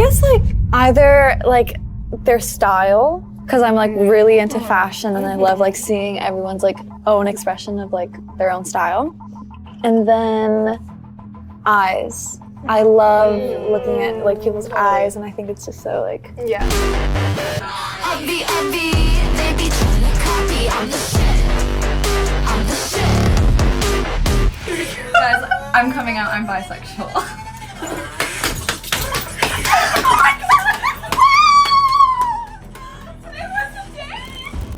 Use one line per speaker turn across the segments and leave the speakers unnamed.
guess like either like their style, because I'm like really into fashion and I love like seeing everyone's like own expression of like their own style. And then eyes. I love looking at like people's eyes, and I think it's just so like
Yeah. Guys, I'm coming out, I'm bisexual.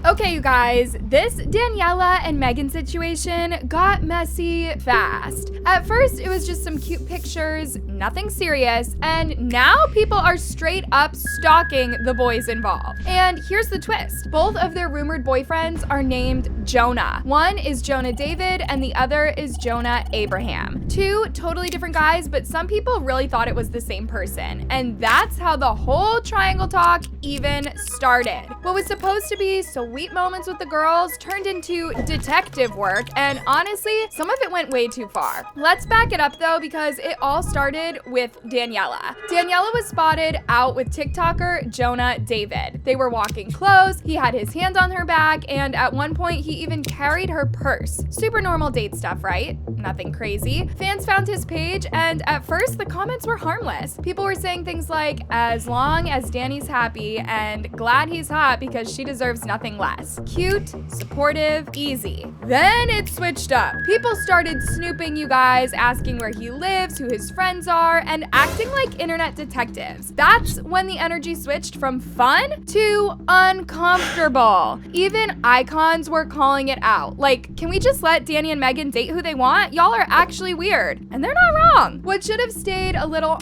Okay, you guys, this Daniela and Megan situation got messy fast. At first, it was just some cute pictures, nothing serious, and now people are straight up stalking the boys involved. And here's the twist. Both of their rumored boyfriends are named Jonah. One is Jonah David and the other is Jonah Abraham. Two totally different guys, but some people really thought it was the same person. And that's how the whole triangle talk even started. What was supposed to be sweet moments with the girls turned into detective work, and honestly, some of it went way too far. Let's back it up though, because it all started with Daniela. Daniela was spotted out with TikToker Jonah David. They were walking close, he had his hand on her back, and at one point he even carried her purse. Super normal date stuff, right? Nothing crazy. Fans found his page, and at first the comments were harmless. People were saying things like, as long as Danny's happy, and glad he's hot because she deserves nothing less. Cute, supportive, easy. Then it switched up. People started snooping, you guys, asking where he lives, who his friends are, and acting like internet detectives. That's when the energy switched from fun to uncomfortable. Even icons were calling it out. Like, can we just let Danny and Megan date who they want? Y'all are actually weird. And they're not wrong. What should have stayed a little,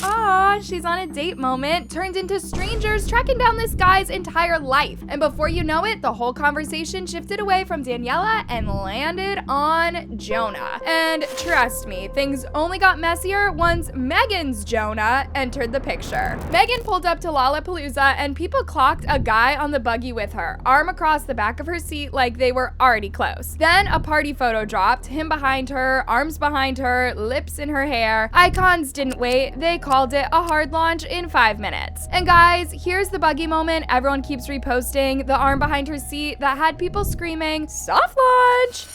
she's on a date moment, turned into strangers tracking down this guy's entire life. And before you know it, the whole conversation shifted away from Daniela and landed on Jonah. And trust me, things only got messier once Megan's Jonah entered the picture. Megan pulled up to Lollapalooza and people clocked a guy on the buggy with her, arm across the back of her seat like they were already close. Then a party photo dropped, him behind her, arms behind her, lips in her hair. Icons didn't wait, they called it a hard launch in 5 minutes. And guys, here's the buggy moment everyone keeps reposting, the arm behind her seat that had people screaming, soft launch!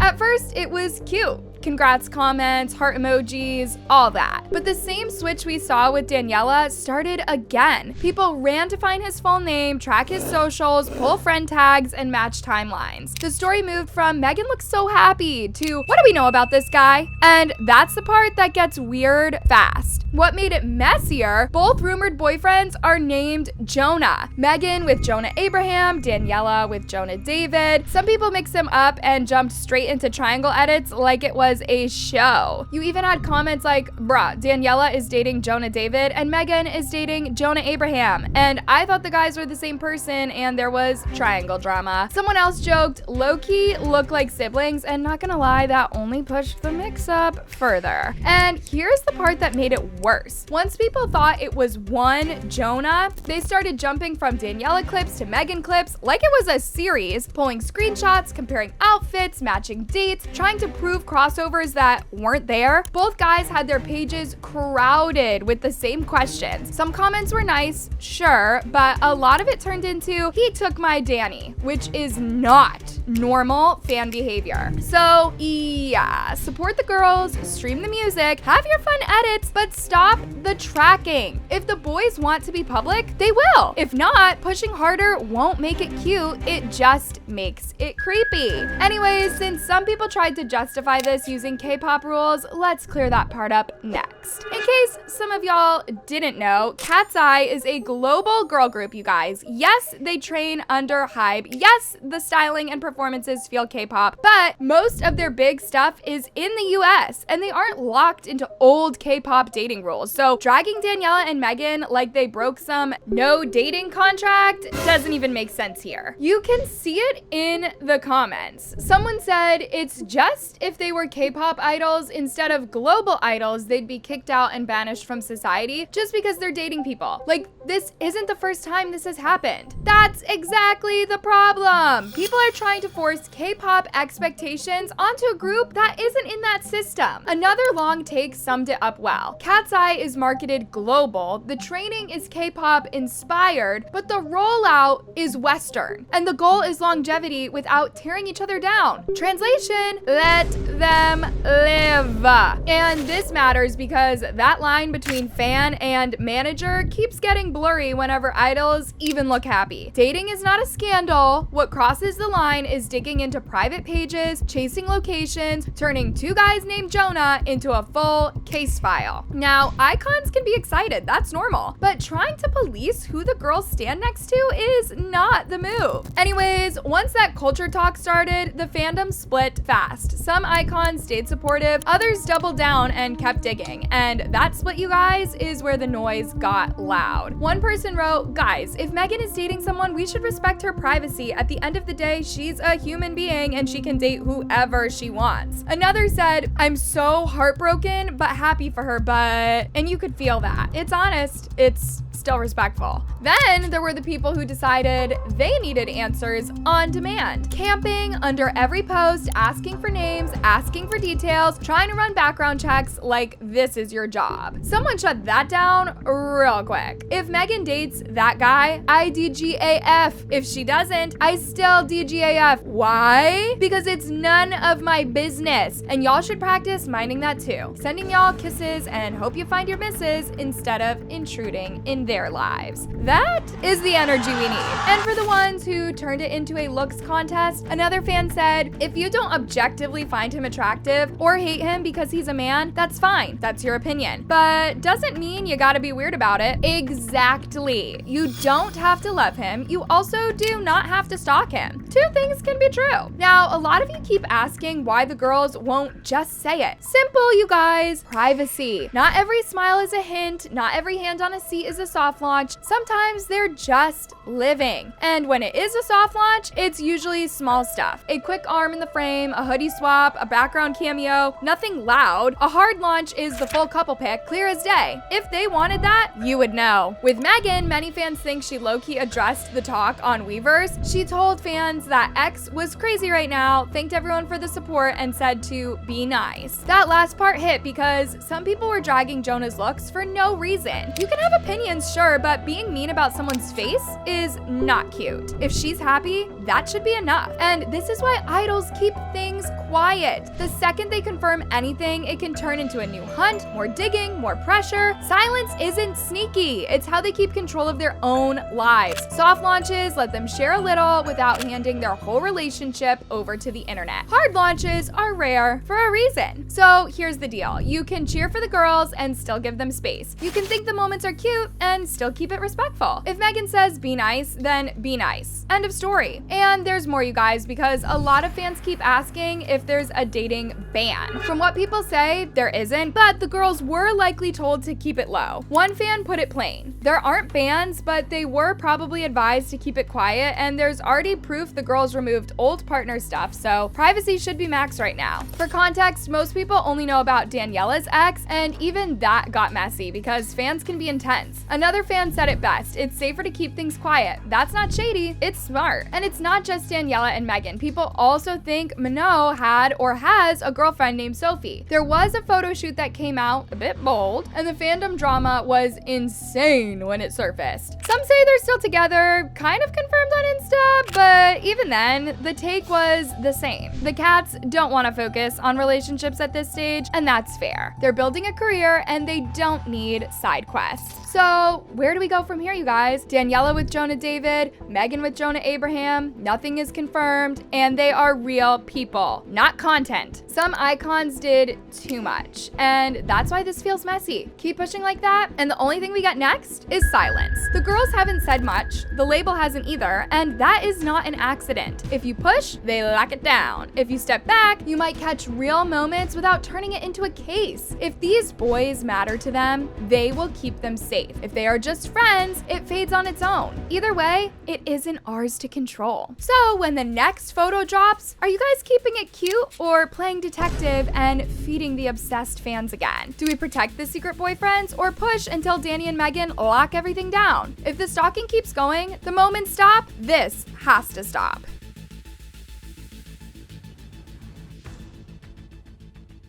At first, it was cute. Congrats comments, heart emojis, all that. But the same switch we saw with Daniela started again. People ran to find his full name, track his socials, pull friend tags, and match timelines. The story moved from Megan looks so happy to what do we know about this guy? And that's the part that gets weird fast. What made it messier, both rumored boyfriends are named Jonah. Megan with Jonah Abraham, Daniela with Jonah David. Some people mix them up and jumped straight into triangle edits like it was a show. You even had comments like, bruh, Daniela is dating Jonah David and Megan is dating Jonah Abraham. And I thought the guys were the same person and there was triangle drama. Someone else joked, low-key look like siblings, and not gonna lie, that only pushed the mix-up further. And here's the part that made it worse. Once people thought it was one Jonah, they started jumping from Daniela clips to Megan clips like it was a series, pulling screenshots, comparing outfits, matching dates, trying to prove crossovers that weren't there. Both guys had their pages crowded with the same questions. Some comments were nice, sure, but a lot of it turned into, he took my Danny, which is not normal fan behavior. So yeah, support the girls, stream the music, have your fun edits, but stop the tracking. If the boys want to be public, they will. If not, pushing harder won't make it cute, it just makes it creepy. Anyways, since some people tried to justify this confusing K-pop rules, let's clear that part up next. In case some of y'all didn't know, Katseye is a global girl group, you guys. Yes, they train under Hybe. Yes, the styling and performances feel K-pop, but most of their big stuff is in the US, and they aren't locked into old K-pop dating rules. So dragging Daniela and Megan like they broke some no dating contract doesn't even make sense here. You can see it in the comments. Someone said it's just if they were K-pop idols instead of global idols, they'd be kicked out and banished from society just because they're dating people. Like, this isn't the first time this has happened. That's exactly the problem. People are trying to force K-pop expectations onto a group that isn't in that system. Another long take summed it up well. Katseye is marketed global, the training is K-pop inspired, but the rollout is Western. And the goal is longevity without tearing each other down. Translation, let them live. And this matters because that line between fan and manager keeps getting blurry whenever idols even look happy. Dating is not a scandal. What crosses the line is digging into private pages, chasing locations, turning two guys named Jonah into a full case file. Now, icons can be excited, that's normal, but trying to police who the girls stand next to is not the move. Anyways, once that culture talk started, the fandom split fast. Some icons stayed supportive, others doubled down and kept digging, and that split, you guys, is where the noise got loud. One person wrote, guys, if Megan is dating someone, we should respect her privacy. At the end of the day, she's a human being and she can date whoever she wants. Another said, I'm so heartbroken, but happy for her, but... And you could feel that. It's honest, it's still respectful. Then there were the people who decided they needed answers on demand. Camping under every post, asking for names, asking for details, trying to run background checks like this is your job. Someone shut that down real quick. If Megan dates that guy, I DGAF. If she doesn't, I still DGAF. Why? Because it's none of my business. And y'all should practice minding that too. Sending y'all kisses and hope you find your misses instead of intruding in their lives. That is the energy we need. And for the ones who turned it into a looks contest, another fan said, if you don't objectively find him attractive or hate him because he's a man, that's fine. That's your opinion. But doesn't mean you gotta be weird about it. Exactly. You don't have to love him. You also do not have to stalk him. Two things can be true. Now, a lot of you keep asking why the girls won't just say it. Simple, you guys. Privacy. Not every smile is a hint. Not every hand on a seat is a soft launch. Sometimes they're just living. And when it is a soft launch, it's usually small stuff. A quick arm in the frame, a hoodie swap, a background cameo, nothing loud. A hard launch is the full couple pic, clear as day. If they wanted that, you would know. With Megan, many fans think she low-key addressed the talk on Weverse. She told fans that X was crazy right now, thanked everyone for the support, and said to be nice. That last part hit because some people were dragging Jonah's looks for no reason. You can have opinions, sure, but being mean about someone's face is not cute. If she's happy, that should be enough. And this is why idols keep things quiet. The second they confirm anything, it can turn into a new hunt, more digging, more pressure. Silence isn't sneaky. It's how they keep control of their own lives. Soft launches let them share a little without handing their whole relationship over to the internet. Hard launches are rare for a reason. So here's the deal. You can cheer for the girls and still give them space. You can think the moments are cute and still keep it respectful. If Megan says be nice, then be nice. End of story. And there's more, you guys, because a lot of fans keep asking if there's a dating ban. From what people say, there isn't, but the girls were likely told to keep it low. One fan put it plain. There aren't bans, but they were probably advised to keep it quiet, and there's already proof the girls removed old partner stuff, so privacy should be max right now. For context, most people only know about Daniela's ex, and even that got messy because fans can be intense. Another fan said it best, it's safer to keep things quiet. That's not shady, it's smart. And it's not just Daniela and Megan. People also think Minot had or has a girlfriend named Sophie. There was a photo shoot that came out a bit bold, and the fandom drama was insane when it surfaced. Some say they're still together, kind of confirmed on Insta, but even then, the take was the same. The cats don't want to focus on relationships at this stage, and that's fair. They're building a career and they don't need side quests. So where do we go from here, you guys? Daniela with Jonah David, Megan with Jonah Abraham, nothing is confirmed, and they are real people, not content. Some icons did too much, and that's why this feels messy. Keep pushing like that, and the only thing we got next is silence. The girls haven't said much, the label hasn't either, and that is not an accident. If you push, they lock it down. If you step back, you might catch real moments without turning it into a case. If these boys matter to them, they will keep them safe. If they are just friends, it fades on its own. Either way, it isn't ours to control. So when the next photo drops, are you guys keeping it cute or playing detective and feeding the obsessed fans again? Do we protect the secret boyfriends or push until Danny and Megan lock everything down? If the stalking keeps going, the moments stop, this has to stop.